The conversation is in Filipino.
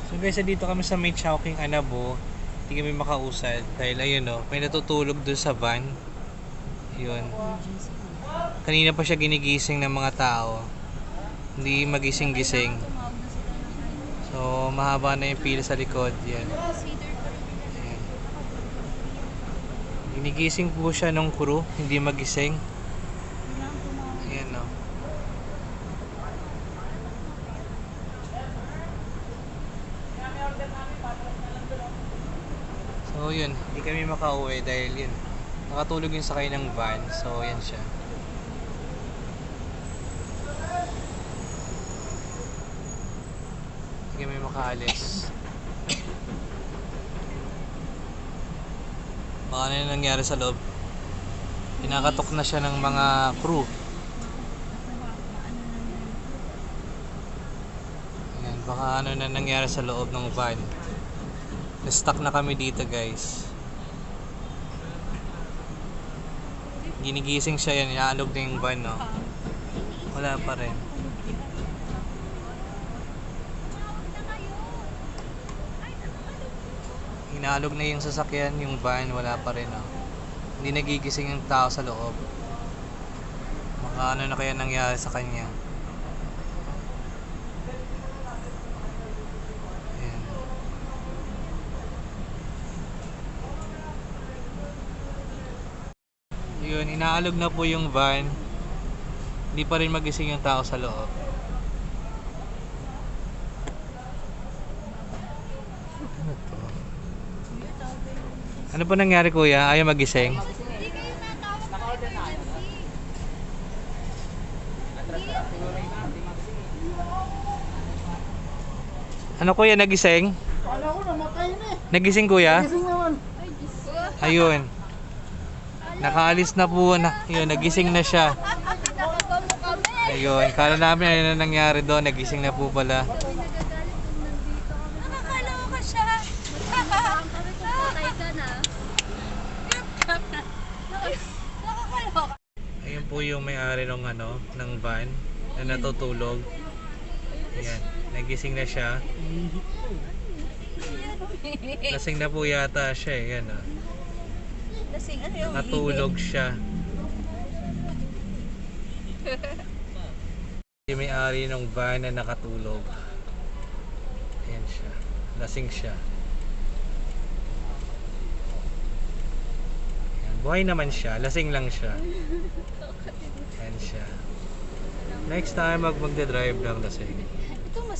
So guys, dito kami sa may Chowking Anabo. Hindi kami makausad dahil ayun no, may natutulog doon sa van. Yun. Kanina pa siya ginigising ng mga tao. Hindi magising-gising. So mahaba na yung pila sa likod. Yan. Ayan. Ginigising po siya ng crew, hindi magising. Ayan no. So yun, hindi kami makauwi dahil yun, nakatulog yung sakay ng van. So yan siya. Hindi kami makaalis. Baka ano yung nangyari sa loob. Pinakatok na siya ng mga crew. Ayan, baka ano na nangyari sa loob ng van. Na-stuck na kami dito guys. Ginigising siya yan, inaalog na yung van no. Wala pa rin. Inaalog na yung sasakyan, yung van, wala pa rin no. Hindi nagigising yung tao sa loob. Baka ano na kaya nangyari sa kanya. Ayan. Yun, inaalog na po yung van. Hindi pa rin magising yung tao sa loob. Ano to? Ano po nangyari kuya? Ayaw magising? Ano kuya, nagising? Kala ko namatay na eh. Nagising kuya? Gising naman. Ayun. Nakaalis na po na. Ayun, nagising na siya. Ayun, kala namin ano na nangyari doon. Nagising na po pala. Nakakaloka siya. Patay ka na. Nakakaloka. Ayun po yung may-ari ng ano, ng van na natutulog. Ayan, nagising na siya. Lasing na po yata siya eh. Yan ah. Lasing ano yung Natulog siya. Yung may-ari ng van na nakatulog. Ayan siya. Lasing siya. Ayan. Buhay naman siya. Lasing lang siya. Ayan siya. Next time magde-drive lang lasing. Ito mas